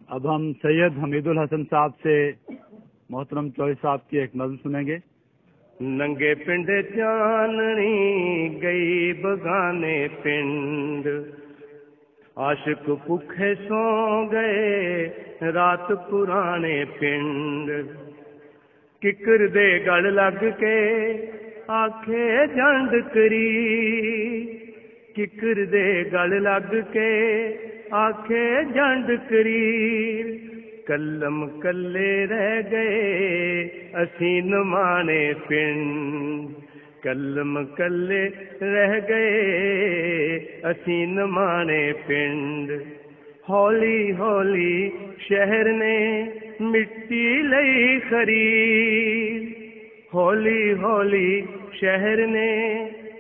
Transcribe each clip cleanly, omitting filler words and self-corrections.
अब हम सैयद हमीदुल हसन साहब से मोहतरम चौधरी साहब की एक नज़्म सुनेंगे। नंगे पिंड चाननी गई बगाने पिंड, आशिक भुखे सो गए रात पुराने पिंड। किकर दे गल लग के आखे जंड करी, किकर दे गल लग के आखे जंड करी। कलम कल्ले रह गए असी नमाने पिंड, कलम कल्ले रह गए असी नमाने पिंड। हौली हौली शहर ने मिट्टी लई खरीद, हौली हौली शहर ने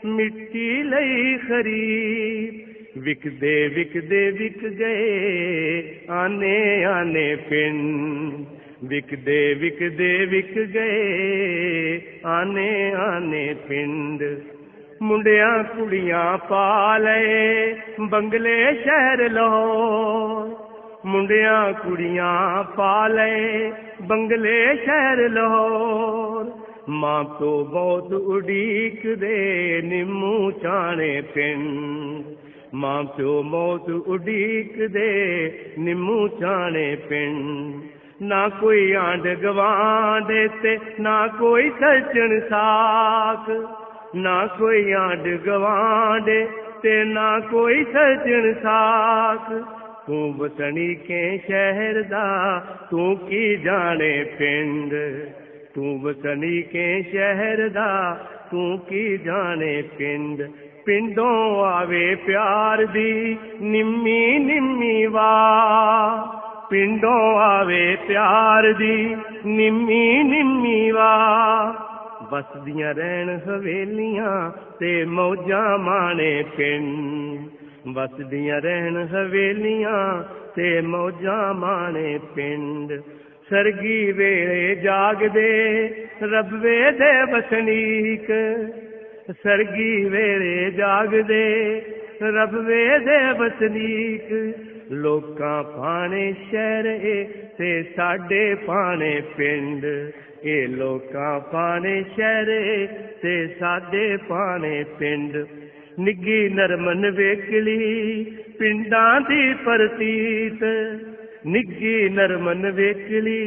मिट्टी लई खरीद। विकदे विकदे विक गए आने आने पिंड, विकदे विकदे विक गए आने आने पिंड। मुंडिया कुड़ियां पा लए बंगले शहर लाहौर, मुंडिया कुड़ियां पा लए बंगले शहर लाहौर। मां तो बहुत उड़ीक दे निम्मू चाणे पिंड, मां प्यो मौत उड़ीक दे निम्मू चाणे पिंड। ना कोई आंड गवांड ते ना कोई सजन साक, ना कोई आंड गवांड ते ना कोई सजन साक। तू वसनी के शहर दा तू की जाने पिंड, तू वसनी के शहर दा तू की जाने पिंड। पिंडों आवे प्यार दी निम्मी निम्मी वाह, पिंडों आवे प्यार दी निम्मी निम्मी वाह। बसदियां रहन हवेलियां ते मौजां माणे पिंड, बसदियां रहन हवेलियां ते मौजां माणे पिंड। सरगी वेले जागदे रब्बे दे बसनीक, सरगी वेले जागदे रब्बे दे बसनीक। लोकां पाने शहर ते साडे पाने पिंड, ए लोकां पाने शहर ते साडे पाने पिंड। निग्गी नरमन वेकली पिंडां दी परतीत, निग्गी नरमन वेकली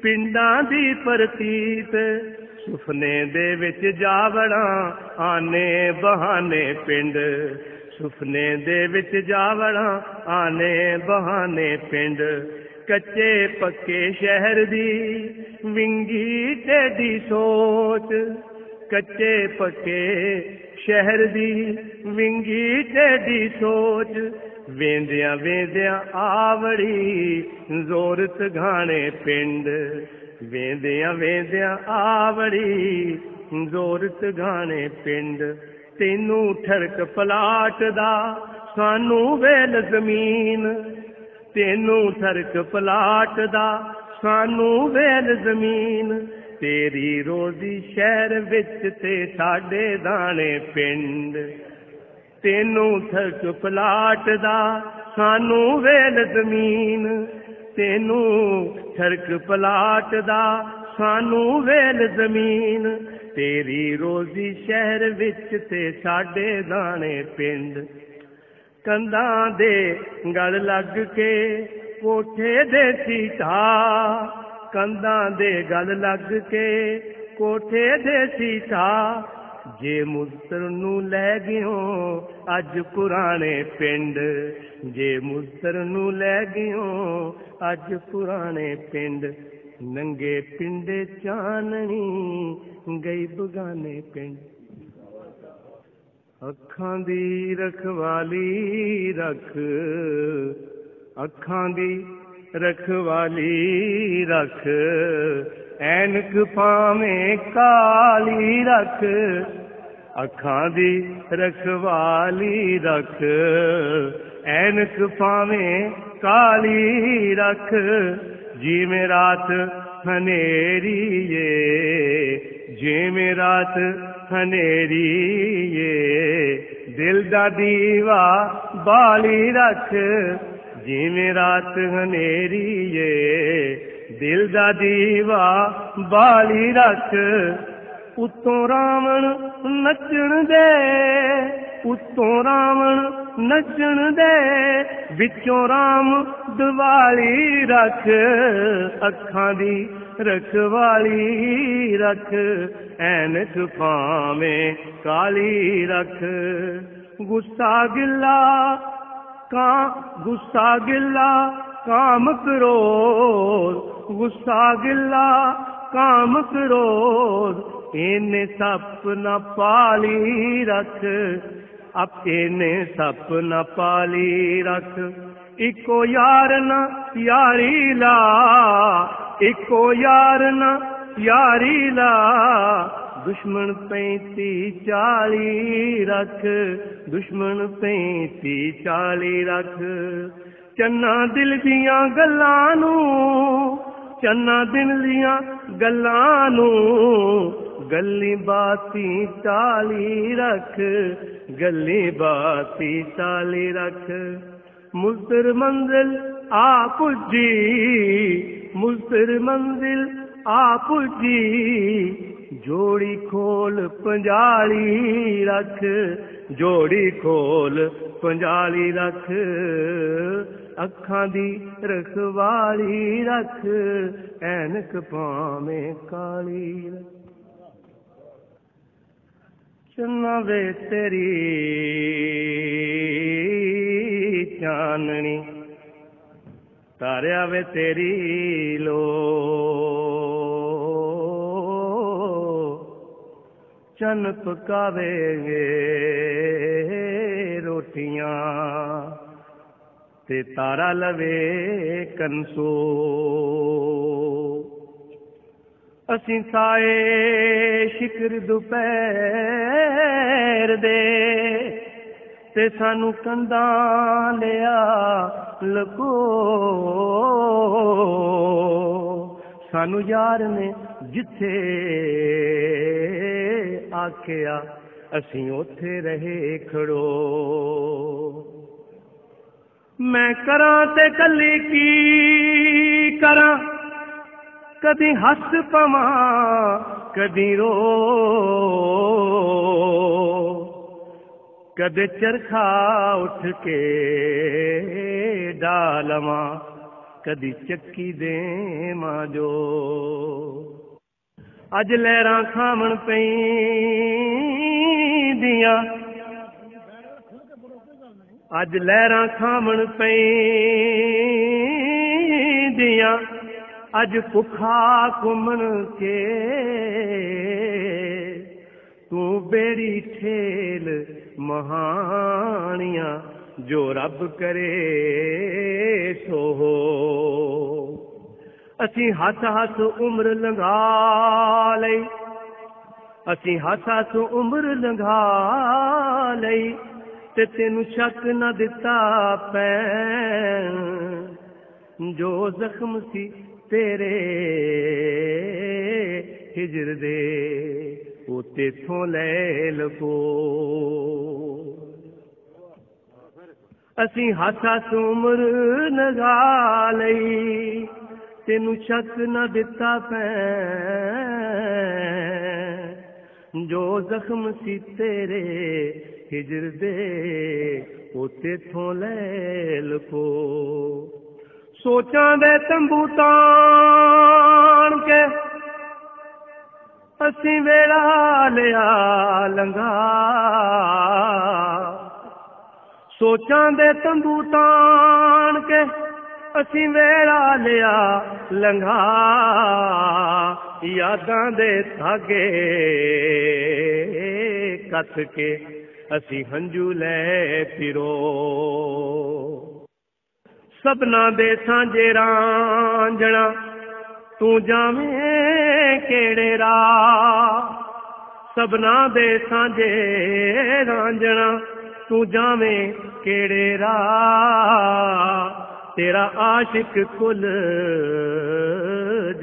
पिंडां दी परतीत। सुफने दे विच जावड़ा आने बहाने पिंड, सुफने दे विच जावड़ा आने बहाने पिंड। कच्चे पक्के शहर दी विंगी टेढ़ी सोच, कच्चे पक्के शहर दी विंगी टेढ़ी सोच। वेंदियां वेंदियां आवड़ी जोरत घाने पिंड, वेंदियां वेंदियां आवड़ी जोरत घाने पिंड। तेनू ठरक पलाट दा सानू वेल जमीन, तेनू ठरक पलाट दा सानू वेल जमीन। तेरी रोजी शहर विच ते साडे दाने पिंड, तेनू ठरक पलाट दा सानू वेल जमीन। तेनू ठरक पलाट दा सानू वेल जमीन। तेरी रोजी शहर विच ते साडे दाने पिंड। कंधां दे गल लग के कोठे दे सीटा, कंधां दे गल लग के कोठे दे सीटा। जे मुस्तर नू लै गयो अज पुराने पिंड, जे मुस्तर नू लै गयो अज पुराने पिंड। नंगे पिंडे चाननी गई बगाने पिंड। अखां दी रखवाली रख, अखां दी रखवाली रख। ऐनक भावें काली रख, अखां दी रखवाली रख। ऐनक भावें काली रख। जिवें रात हनेरी ये, जिवें रात हनेरी ये। दिल दा दीवा बाली रख, जिवें रात हनेरी ए दिल दा दीवा बाली रख उत्तों रावण नचण दे उत्तों रावण नचण दे विचों राम दिवाली रख अखां दी रखवाली रख ऐनक भावें काली रख गुस्सा गिला काम क्रोध गुस्सा गिला काम क्रोध इन्हें सप न पाली रख अब इन्हें सप न पाली रख इको यार न यारी ला इको यार न यारी ला दुश्मन 35-40 रख दुश्मन 35-40 रख चन्ना दिल दियां गल्लां नूं चन्ना दिल दियां गल्लां नूं गल्ली बाती टाली रख गल्ली बाती टाली रख मुस्तर मंजिल आ पुजी मुस्तर मंजिल आ पुजी जोड़ी खोल पंजाली रख जोड़ी खोल पंजाली रख अखां दी रखवाली रख ऐनक भावें काली रख चन्ना वे तेरी चाननी तारिया वे तेरी लो चन पकावेंगे रोटियां ते तारा लवे कंसो असीं साए शिकर दोपहर दे ते सानू कंधां लिया लगो सानू यार ने जिथे आखिया असीं ओथे रहे खड़ो मैं करां ते कल्ली की करां कदी हस पवां कदी रो कदे चरखा उठ के डालवां कदी चक्की देवां जो अज लहरां खावण पैंदियां अज लहरां खावण पैंदियां अज भुखा घुमण के तू बेड़ी ठेल महानियां जो रब करे सो हो असीं हस हस उम्र लंघा लई असीं हस हस उम्र लंघा लई ते तेनू शक न दिता पैन जो जख्म सी तेरे हिजर दे वो तेथों ले लगो असीं हस हस उम्र लंघा लई तेनू शक न दिता पैन जो जख्म सी तेरे हिजर दे वो तेथों ले लगो सोचां दे तंबू ताण के असीं वेला लिया लंघा सोचां दे तंबू ताण के असीं वेला लिया लंघा यादां दे धागे कथ के असीं हंजू ले फिरो सबना दे सांझे रांझणा तू जावें केड़े राह सबना दे सांझे रांझणा तू जावें केड़े राह तेरा आशिक कुल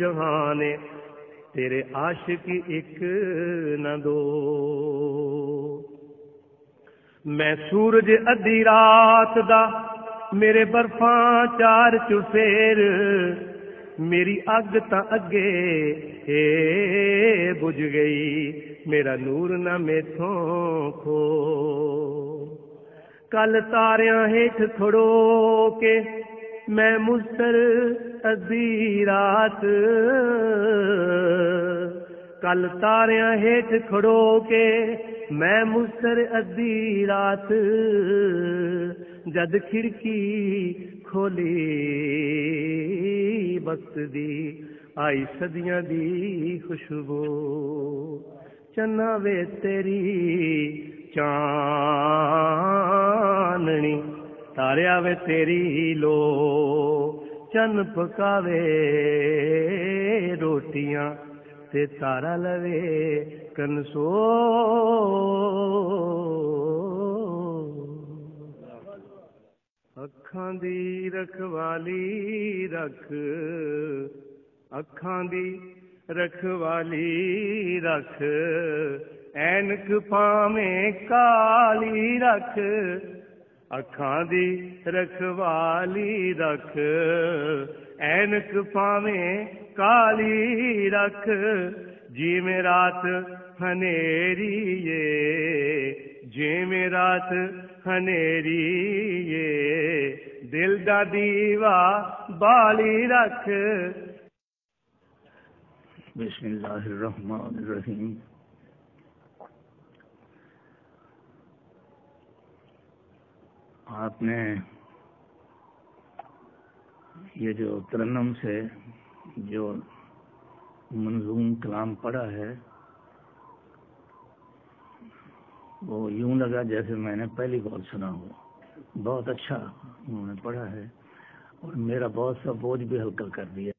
जहाने तेरे आशिक एक न दो मैं सूरज अद्धी रात दा मेरे बर्फां चार चुफेर मेरी अग तां अगे बुझ गई मेरा नूर ना मेथों खो कल तारियां हेठ खड़ो के मैं मुस्तर अद्धी रात कल तारियां हेठ खड़ो के मैं मुस्तर अद्धी रात जद खिड़की खोली वक्त दी आई सदियां दी खुशबू चन्ना वे तेरी चाननी तारिया वे तेरी लो चन्न पकावे रोटियां ते तारा लवे कनसो अखां दी रखवाली रख अखां दी रखवाली रख ऐनक भावें काली रख अखां दी रखवाली रख ऐनक भावें काली रख जिवें रात हनेरी ये जिवें रात हनेरी ये दिल दा दीवा बाली रख बिस्मिल्लाहिर्रहमानिर्रहीम। आपने ये जो तरन्नुम से जो मंजूम कलाम पढ़ा है वो यूं लगा जैसे मैंने पहली बार सुना हो। बहुत अच्छा उन्होंने पढ़ा है और मेरा बहुत सा बोझ भी हल्का कर दिया।